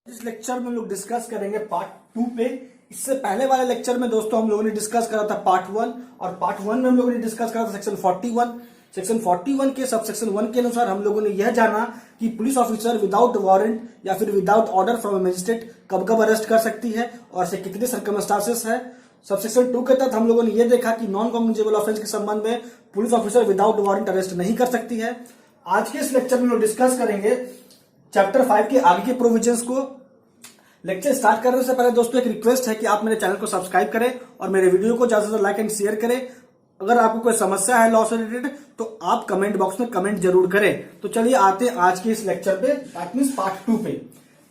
इस लेक्चर में हम लोग डिस्कस करेंगे पार्ट 2 पे। इससे पहले वाले लेक्चर में दोस्तों हम लोगों ने डिस्कस करा था पार्ट 1, और पार्ट 1 में हम लोगों ने डिस्कस करा था सेक्शन 41। सेक्शन 41 के सब सेक्शन 1 के अनुसार हम लोगों ने यह जाना कि पुलिस ऑफिसर विदाउट वारंट या फिर विदाउट ऑर्डर फ्रॉम मजिस्ट्रेट कब कब अरेस्ट कर सकती है और ऐसे कितने सर्कमस्टांसेस है। सब सेक्शन 2 के तहत हम लोगों ने यह देखा कि नॉन कॉग्निजेबल ऑफेंस के संबंध में police officer without warrant arrest नहीं कर सकती है। आज के इस लेक्चर में हम लोग डिस्कस करेंगे चैप्टर 5 के आगे के प्रोविजंस को। लेक्चर स्टार्ट करने से पहले दोस्तों एक रिक्वेस्ट है कि आप मेरे चैनल को सब्सक्राइब करें और मेरे वीडियो को ज्यादा से ज्यादा लाइक एंड शेयर करें। अगर आपको कोई समस्या है लॉ से रिलेटेड तो आप कमेंट बॉक्स में कमेंट जरूर करें। तो चलिए आते हैं आज के इस लेक्चर पे, दैट मींस पार्ट 2 पे।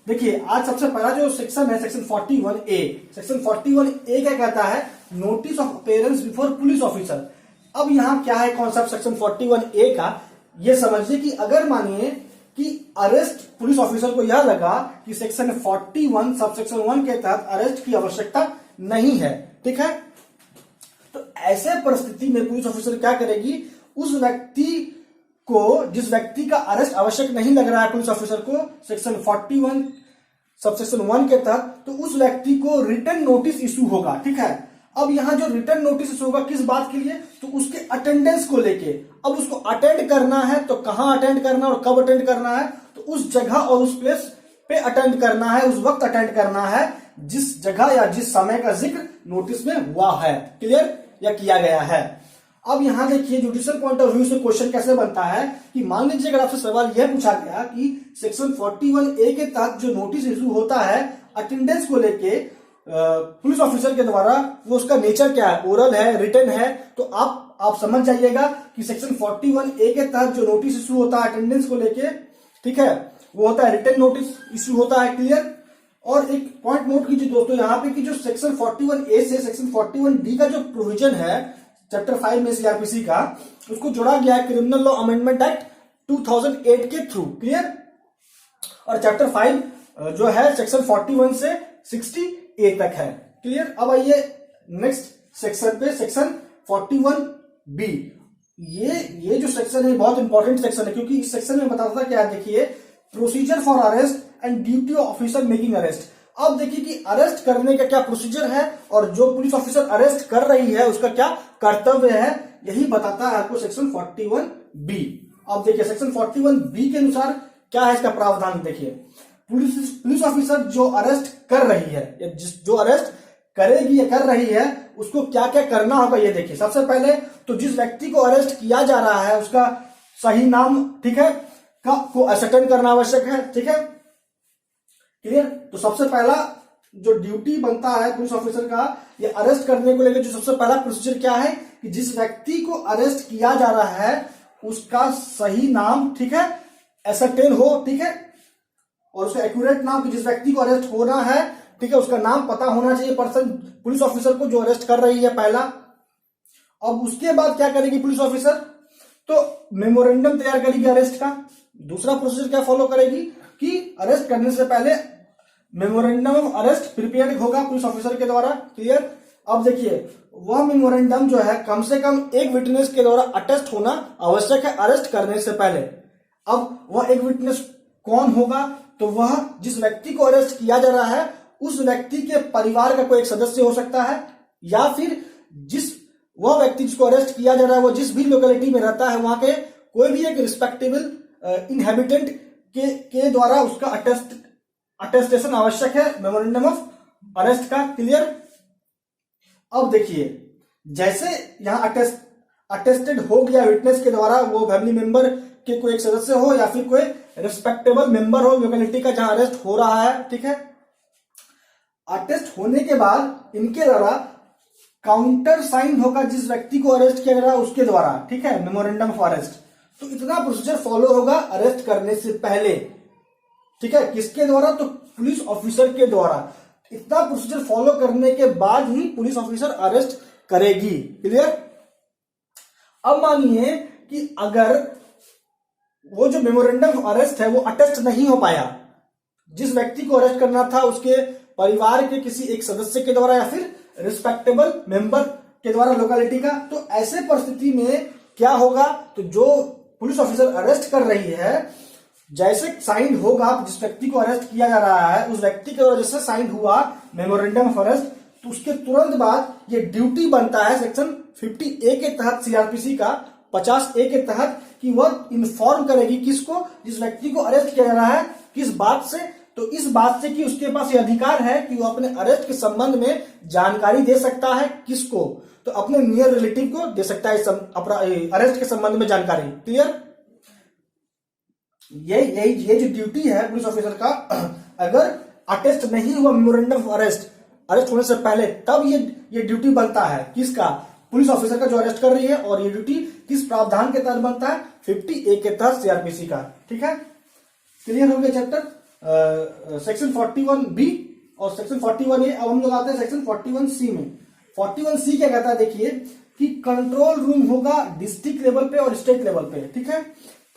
देखिए आज सबसे पहला जो सेक्शन है सेक्शन 41A। सेक्शन 41A क्या कहता है? Notice of appearance before police officer. अब यहाँ क्या है कॉन्सेप्ट सेक्शन 41A का, ये समझिए कि अगर मानिए कि अरेस्ट पुलिस ऑफिसर को यह लगा कि सेक्शन 41 सब सेक्शन 1 के तहत अरेस्ट की आवश्यकता नहीं है, ठीक है, तो ऐसे परिस्थिति में पुलिस ऑफिसर क्या करेगी? उस व्यक्ति को, जिस व्यक्ति का अरेस्ट आवश्यक नहीं लग रहा है पुलिस ऑफिसर को सेक्शन 41 सब सेक्शन 1 के तहत, तो उस व्यक्ति को रिटन नोटिस इशू होगा, ठीक है। अब यहां जो रिटर्न नोटिस होगा किस बात के लिए? तो उसके अटेंडेंस को लेके। अब उसको अटेंड करना है तो कहां अटेंड करना है और कब अटेंड करना है? तो उस जगह और उस प्लेस पे अटेंड करना है, उस वक्त अटेंड करना है जिस जगह या जिस समय का जिक्र नोटिस में हुआ है। क्लियर या किया गया है। अब यहां देखिए जुडिशियल पॉइंट ऑफ व्यू से क्वेश्चन कैसे बनता है कि मान लीजिए अगर आपसे सवाल यह पूछा गया कि सेक्शन 41A के तहत जो नोटिस इशू होता है अटेंडेंस को लेके पुलिस ऑफिसर के द्वारा, वो उसका नेचर क्या है? ओरल है, रिटन है, तो आप समझ जाइएगा कि सेक्शन 41A के तहत जो नोटिस इशू होता है अटेंडेंस को लेके, ठीक है, वो होता है रिटन नोटिस इशू होता है। क्लियर। और एक पॉइंट नोट कीजिए दोस्तों यहाँ पे कि जो सेक्शन 41A से सेक्शन 41D का जो प्रोविजन है चैप्टर 5 में सीआरपीसी का, उसको जोड़ा गया है क्रिमिनल लॉ अमेंडमेंट एक्ट 2008 के थ्रू। क्लियर। और चैप्टर 5 जो है सेक्शन 41 से 60A तक है। क्लियर। अब आइए नेक्स्ट सेक्शन पे, सेक्शन 41B। ये जो सेक्शन है बहुत इंपॉर्टेंट सेक्शन है क्योंकि इस सेक्शन में बताता था क्या है, देखिए, procedure for arrest and duty of officer making arrest. अब देखिए कि अरेस्ट करने का क्या प्रोसीजर है और जो पुलिस ऑफिसर अरेस्ट कर रही है उसका क्या कर्तव्य है, यही बताता है आपको सेक्शन 41B। अब देखिए सेक्शन 41B के अनुसार क्या है इसका प्रावधान। देखिए पुलिस ऑफिसर जो अरेस्ट कर रही है या जो अरेस्ट करेगी या कर रही है उसको क्या क्या करना होगा ये देखिए। सबसे पहले तो जिस व्यक्ति को अरेस्ट किया जा रहा है उसका सही नाम, ठीक है, को असर्टेन करना आवश्यक है, ठीक है। क्लियर। तो सबसे पहला जो ड्यूटी बनता है पुलिस ऑफिसर का ये अरेस्ट करने को लेकर, जो सबसे पहला प्रोसीजर क्या है कि जिस व्यक्ति को अरेस्ट किया जा रहा है उसका सही नाम, ठीक है, असर्टेन हो, ठीक है, और उसका एक्यूरेट नाम कि जिस व्यक्ति को अरेस्ट होना है, ठीक है, उसका नाम पता होना चाहिए पर्सन पुलिस ऑफिसर को जो अरेस्ट कर रही है, पहला। अब उसके बाद क्या करेगी पुलिस ऑफिसर? तो मेमोरेंडम तैयार करेगी अरेस्ट का। दूसरा प्रोसीजर क्या फॉलो करेगी कि अरेस्ट करने से पहले मेमोरेंडम ऑफ अरेस्ट प्रिपेयर होगा पुलिस ऑफिसर के द्वारा। क्लियर। अब देखिए वह मेमोरेंडम जो है कम से कम एक विटनेस के द्वारा अटेस्ट होना आवश्यक है अरेस्ट करने से पहले। अब वह एक विटनेस कौन होगा? तो वह जिस व्यक्ति को अरेस्ट किया जा रहा है उस व्यक्ति के परिवार का कोई एक सदस्य हो सकता है, या फिर वह व्यक्ति जिसको अरेस्ट किया जा रहा है वो जिस भी लोकेलिटी में रहता है वहां के कोई भी एक रिस्पेक्टेबल इनहेबिटेंट के द्वारा उसका अटेस्टेशन आवश्यक है मेमोरेंडम ऑफ अरेस्ट का। क्लियर। अब देखिए जैसे यहां अटेस्टेड हो गया विटनेस के द्वारा, वो फैमिली मेंबर के कोई एक सदस्य हो या फिर कोई रिस्पेक्टेबल मेंबर हो लोकेलिटी का जहां अरेस्ट हो रहा है, ठीक है। अटेस्ट होने के बाद इनके द्वारा काउंटर साइन होगा जिस व्यक्ति को अरेस्ट किया जा रहा है उसके द्वारा, ठीक है, मेमोरेंडम ऑफ अरेस्ट। तो इतना प्रोसीजर फॉलो होगा अरेस्ट करने से पहले, ठीक है, किसके द्वारा? तो पुलिस ऑफिसर के द्वारा। इतना प्रोसीजर फॉलो करने के बाद ही पुलिस ऑफिसर अरेस्ट करेगी। क्लियर। अब मानिए कि अगर वो जो मेमोरेंडम ऑफ अरेस्ट है वो अटेस्ट नहीं हो पाया, जिस व्यक्ति को अरेस्ट करना था उसके परिवार के किसी एक सदस्य के द्वारा या फिर रिस्पेक्टेबल मेंबर के द्वारा लोकेलिटी का, तो ऐसे परिस्थिति में क्या होगा? तो जो पुलिस ऑफिसर अरेस्ट कर रही है जैसे साइन होगा, जिस व्यक्ति को अरेस्ट किया जा रहा है उस व्यक्ति के द्वारा जैसे साइन हुआ मेमोरेंडम ऑफ अरेस्ट, तो उसके तुरंत बाद ये ड्यूटी बनता है सेक्शन 50A के तहत सीआरपीसी का 50A के तहत कि वह इन्फॉर्म करेगी किसको, जिस व्यक्ति को अरेस्ट किया जा रहा है, किस बात से, तो इस बात से कि उसके पास ये अधिकार है कि वो अपने अरेस्ट के संबंध में जानकारी दे सकता है किसको, तो अपने नियर रिलेटिव को दे सकता है अरेस्ट के संबंध में जानकारी। क्लियर? ये जो ड्यूटी है पुलिस ऑफिसर का, अगर अटेस्ट नहीं हुआ मेमोरेंडम ऑफ अरेस्ट होने से पहले, तब ये ड्यूटी बनता है किसका, पुलिस ऑफिसर का जो अरेस्ट कर रही है। और ये ड्यूटी किस प्रावधान के तहत बनता है, 50A के तहत सीआरपीसी का। ठीक है, क्लियर हो गया चैप्टर सेक्शन 41B और सेक्शन 41A। अब हम लोग आते हैं सेक्शन 41C में। 41C क्या कहता है, देखिए कि कंट्रोल रूम होगा डिस्ट्रिक्ट लेवल पे और स्टेट लेवल पे। ठीक है,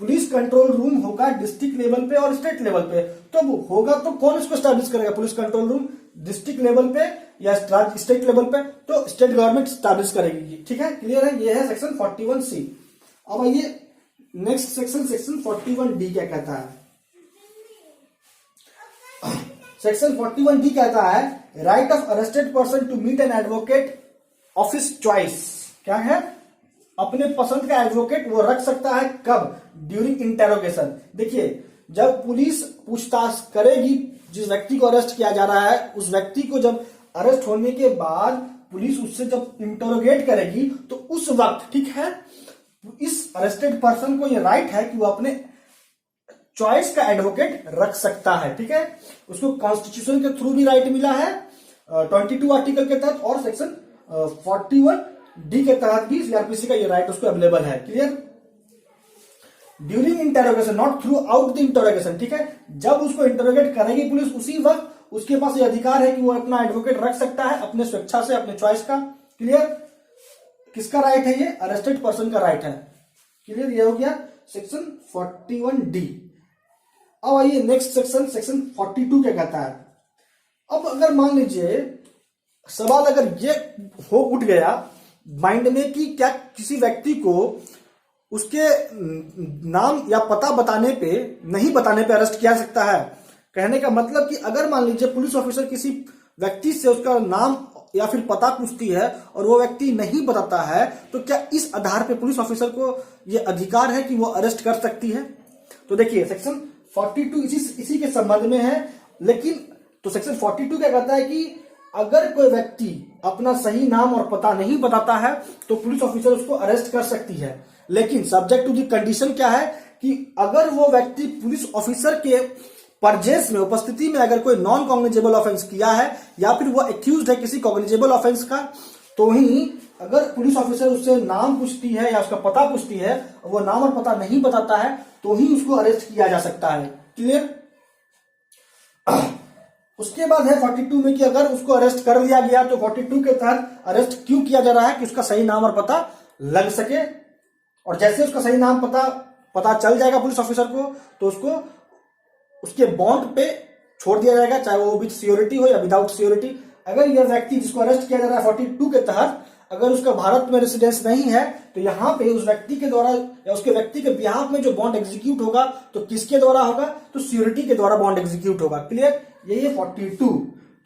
पुलिस कंट्रोल रूम होगा डिस्ट्रिक्ट लेवल पे और स्टेट लेवल पे। तो होगा तो कौन इसको स्टैब्लिश करेगा, police control room district level पे या स्टेट लेवल पे, तो स्टेट गवर्नमेंट स्टैब्लिश करेगी। ठीक है, क्लियर है, ये है सेक्शन 41C। अब आइए नेक्स्ट सेक्शन, सेक्शन 41D क्या कहता है। सेक्शन 41D कहता है right of arrested person to meet an advocate of his choice. क्या है, अपने पसंद का एडवोकेट वो रख सकता है, कब, ड्यूरिंग इंटेरोगेशन। देखिए, जब पुलिस पूछताछ करेगी जिस व्यक्ति को अरेस्ट किया जा रहा है, उस व्यक्ति को जब अरेस्ट होने के बाद पुलिस उससे जब इंटरोगेट करेगी, तो उस वक्त, ठीक है, इस अरेस्टेड पर्सन को ये राइट है कि वो अपने चॉइस का एडवोकेट रख सकता है। ठीक है, उसको कॉन्स्टिट्यूशन के थ्रू भी राइट मिला है 22 आर्टिकल के तहत, और सेक्शन 41D के तहत भी सीआरपीसी का ये राइट उसको अवेलेबल है। Clear? During interrogation, not through out the interrogation. ठीक है, जब उसको इंटरोगेट करेगी पुलिस, उसी वक्त उसके पास ये अधिकार है कि वो अपना एडवोकेट रख सकता है अपने स्वेच्छा से, अपने चॉइस का। क्लियर? किसका राइट है ये, अरेस्टेड पर्सन का राइट है। क्लियर? ये हो गया सेक्शन 41D। अब आइए नेक्स्ट सेक्शन, सेक्शन 42 क्या कहता है। अब अगर मान लीजिए सवाल अगर ये हो उठ गया माइंड में कि क्या किसी व्यक्ति को उसके नाम या पता बताने पे, नहीं बताने पे अरेस्ट किया सकता है। कहने का मतलब कि अगर मान लीजिए पुलिस ऑफिसर किसी व्यक्ति से उसका नाम या फिर पता पूछती है और वो व्यक्ति नहीं बताता है, तो क्या इस आधार पे पुलिस ऑफिसर को ये अधिकार है कि वो अरेस्ट कर सकती है। तो देखिए सेक्शन 42 इसी के संबंध में है। लेकिन तो सेक्शन 42 क्या कहता है कि अगर कोई व्यक्ति अपना सही नाम और पता नहीं बताता है तो पुलिस ऑफिसर उसको अरेस्ट कर सकती है। लेकिन सब्जेक्ट टू दी कंडीशन क्या है कि अगर वो व्यक्ति पुलिस ऑफिसर के परजेस में, उपस्थिति में अगर कोई नॉन कॉग्निजेबल ऑफेंस किया है या फिर वो एक्यूज्ड है किसी कॉग्निजेबल ऑफेंस का, तो ही अगर पुलिस ऑफिसर उससे नाम पूछती है या उसका पता पूछती है, वो नाम और पता नहीं बताता है, तो ही उसको अरेस्ट किया जा सकता है। क्लियर? उसके बाद है 42 में कि अगर उसको अरेस्ट कर लिया गया तो 42 के तहत अरेस्ट क्यों किया जा रहा है कि उसका सही नाम और पता लग सके। और जैसे उसका सही नाम पता चल जाएगा पुलिस ऑफिसर को, तो उसको उसके बॉन्ड पे छोड़ दिया जाएगा, चाहे वो विद सियोरिटी हो या विदाउट सियोरिटी। अगर यह व्यक्ति जिसको अरेस्ट किया जा रहा है 42 के तहत, अगर उसका भारत में रेसिडेंस नहीं है, तो यहाँ पे उस व्यक्ति के द्वारा या उसके व्यक्ति के बिहाफ में जो बॉन्ड एग्जीक्यूट होगा तो किसके द्वारा होगा, तो सियोरिटी के द्वारा बॉन्ड एग्जीक्यूट होगा। क्लियर? यही है 42।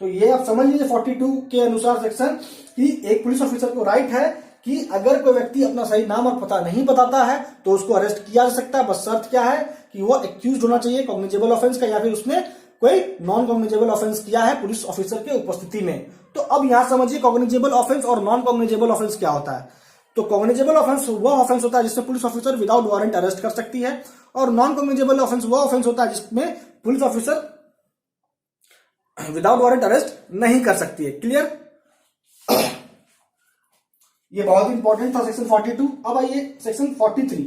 तो ये आप समझ लीजिए 42 के अनुसार सेक्शन कि एक पुलिस ऑफिसर को राइट है कि अगर कोई व्यक्ति अपना सही नाम और पता नहीं बताता है तो उसको अरेस्ट किया जा सकता है। बस शर्त क्या है कि वो एक्यूज होना चाहिए कॉग्निजेबल ऑफेंस का या फिर उसने कोई नॉन कॉग्निजेबल ऑफेंस किया है पुलिस ऑफिसर के उपस्थिति में। तो अब यहां समझिए कॉग्निजेबल ऑफेंस और नॉन कॉग्निजेबल ऑफेंस क्या होता है। तो कॉग्निजेबल ऑफेंस वह ऑफेंस होता है जिसमें police officer without warrant arrest कर सकती है, और नॉन कॉग्निजेबल ऑफेंस वह ऑफेंस होता है जिसमें police officer without warrant arrest नहीं कर सकती है। क्लियर? ये बहुत इंपॉर्टेंट था सेक्शन 42। अब आइए सेक्शन 43।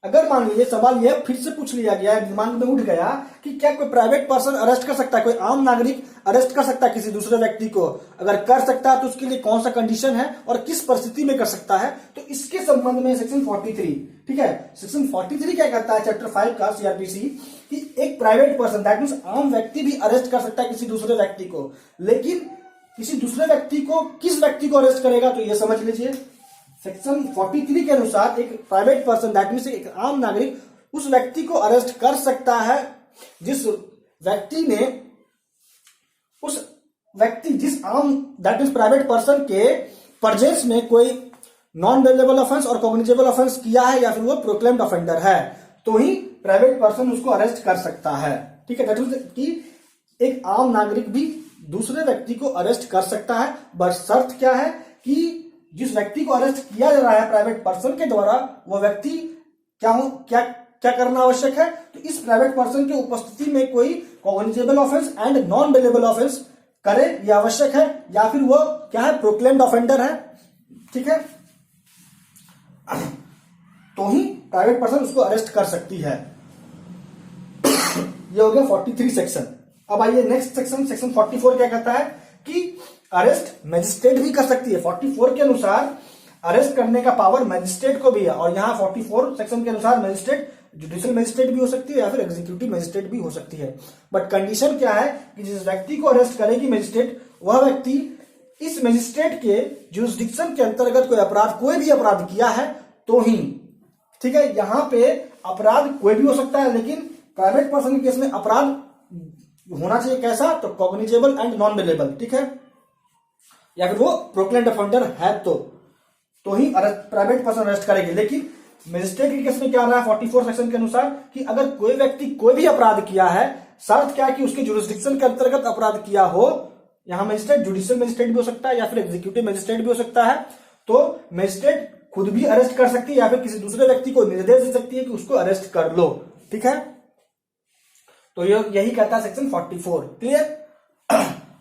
अगर मान लीजिए सवाल यह फिर से पूछ लिया गया, दिमाग में उठ गया कि क्या कोई प्राइवेट पर्सन अरेस्ट कर सकता है, कोई आम नागरिक अरेस्ट कर सकता है किसी दूसरे व्यक्ति को, अगर कर सकता है तो उसके लिए कौन सा कंडीशन है और किस परिस्थिति में कर सकता है, तो इसके संबंध में सेक्शन 43। ठीक है, सेक्शन 43 क्या कहता है चैप्टर 5 का सीआरपीसी कि एक प्राइवेट पर्सन दैट मींस आम व्यक्ति भी अरेस्ट कर सकता है किसी दूसरे व्यक्ति को। लेकिन किसी दूसरे व्यक्ति को किस व्यक्ति को अरेस्ट करेगा, तो ये समझ लीजिए सेक्शन 43 के अनुसार एक प्राइवेट पर्सन दैट मींस एक आम नागरिक उस व्यक्ति को अरेस्ट कर सकता है जिस आम दैट इज प्राइवेट पर्सन के परजेंस में कोई नॉन बेलेबल ऑफेंस और कॉग्निजेबल ऑफेंस किया है या फिर वो प्रोक्लेम्ड ऑफेंडर है, तो ही प्राइवेट पर्सन उसको अरेस्ट कर सकता है। ठीक है, दैट मींस कि एक आम नागरिक भी दूसरे व्यक्ति को अरेस्ट कर सकता है, बट शर्त क्या है कि जिस व्यक्ति को अरेस्ट किया जा रहा है प्राइवेट पर्सन के द्वारा, वो व्यक्ति क्या करना आवश्यक है, तो इस प्राइवेट पर्सन के उपस्थिति में कोई cognizable offence and non bailable offence करे, यह आवश्यक है, या फिर वो क्या है, प्रोक्लेम्ड ऑफेंडर है। ठीक है, तो ही प्राइवेट पर्सन उसको अरेस्ट कर सकती है। ये हो गया 43 सेक्शन। अब आइए नेक्स्ट सेक्शन, सेक्शन 44 क्या कहता है कि अरेस्ट मजिस्ट्रेट भी कर सकती है। 44 के अनुसार अरेस्ट करने का पावर मजिस्ट्रेट को भी है, और यहां 44 सेक्शन के अनुसार मजिस्ट्रेट जुडिशियल मजिस्ट्रेट भी हो सकती है या फिर एग्जीक्यूटिव मजिस्ट्रेट भी हो सकती है। बट कंडीशन क्या है कि जिस व्यक्ति को अरेस्ट करेगी मजिस्ट्रेट, वह व्यक्ति इस मजिस्ट्रेट के जुरिस्डिक्शन के अंतर्गत कोई भी अपराध किया है तो ही। ठीक है, यहां पे अपराध कोई भी हो सकता है, लेकिन प्राइवेट पर्सन के केस में अपराध होना चाहिए कैसा, तो कॉग्निजेबल एंड नॉन बेलेबल। ठीक है, या फिर वो प्रोक्लेम्ड ऑफेंडर है तो ही प्राइवेट पर्सन अरेस्ट करेगी। लेकिन मजिस्ट्रेट के केस में क्या रहा है 44 सेक्शन के अनुसार कि अगर कोई व्यक्ति कोई भी अपराध किया है, शर्त क्या है कि उसके जुरिस्डिक्शन के अंतर्गत अपराध किया हो। यहां मजिस्ट्रेट जुडिशियल मजिस्ट्रेट भी हो सकता है या फिर एग्जीक्यूटिव मजिस्ट्रेट भी हो सकता है, तो मजिस्ट्रेट खुद भी अरेस्ट कर सकती है या फिर किसी दूसरे व्यक्ति को निर्देश दे सकती है कि उसको अरेस्ट कर लो। ठीक है, तो यही कहता है सेक्शन 44। क्लियर।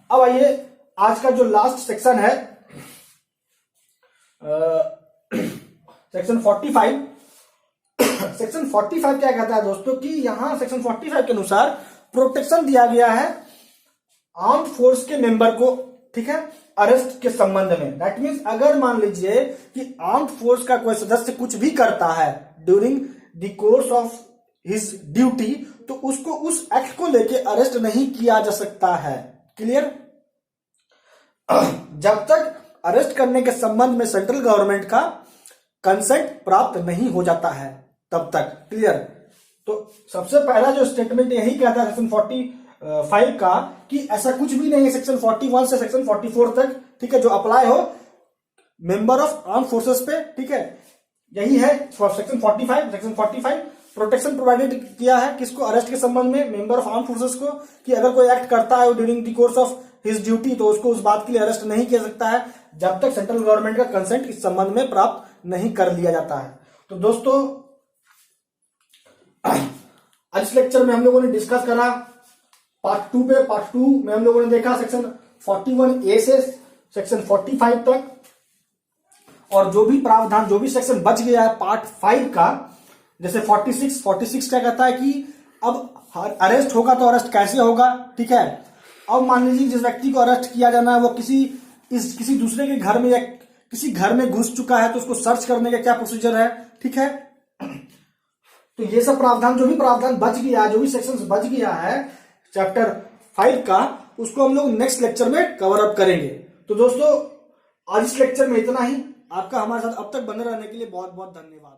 अब आइए आज का जो लास्ट सेक्शन है सेक्शन 45। सेक्शन 45 क्या कहता है दोस्तों कि यहां सेक्शन 45 के अनुसार प्रोटेक्शन दिया गया है आर्म्ड फोर्स के मेंबर को। ठीक है, अरेस्ट के संबंध में। दैट मींस अगर मान लीजिए कि आर्म्ड फोर्स का कोई सदस्य कुछ भी करता है during the course of his duty, तो उसको उस एक्ट को लेके अरेस्ट नहीं किया जा सकता है। क्लियर। जब तक अरेस्ट करने के संबंध में सेंट्रल गवर्नमेंट का कंसेंट प्राप्त नहीं हो जाता है तब तक। क्लियर। तो सबसे पहला जो स्टेटमेंट यही कहता है सेक्शन 45 का कि ऐसा कुछ भी नहीं है सेक्शन 41 से सेक्शन 44 तक। ठीक है, जो अप्लाई हो मेंबर ऑफ आर्म फोर्सेस पे। ठीक है, यही है सेक्शन 45। सेक्शन 45 प्रोटेक्शन प्रोवाइडेड किया है किसको, अरेस्ट के संबंध में मेंबर ऑफ आर्म फोर्सेस को, कि अगर कोई एक्ट करता है during the course of his duty तो उसको उस बात के लिए अरेस्ट नहीं किया सकता है जब तक सेंट्रल गवर्नमेंट का कंसेंट इस संबंध में प्राप्त नहीं कर लिया जाता है। तो दोस्तों आज इस लेक्चर में हम लोगों ने डिस्कस करा पार्ट 2 पे। पार्ट 2 में हम लोगों ने देखा सेक्शन 41A से सेक्शन 45 तक, और जो भी प्रावधान जो भी सेक्शन बच गया है पार्ट 5 का, जैसे 46 क्या कहता है कि अब अरेस्ट होगा तो अरेस्ट कैसे होगा। ठीक है, अब मान लीजिए जिस व्यक्ति को अरेस्ट किया जाना है वो किसी दूसरे के घर में या किसी घर में घुस चुका है तो उसको सर्च करने का क्या प्रोसीजर है। ठीक है, तो ये सब प्रावधान जो भी प्रावधान बच गया, जो भी सेक्शन बच गया है चैप्टर 5 का, उसको हम लोग नेक्स्ट लेक्चर में कवर अप करेंगे। तो दोस्तों आज इस लेक्चर में इतना ही। आपका हमारे साथ अब तक बने रहने के लिए बहुत बहुत धन्यवाद।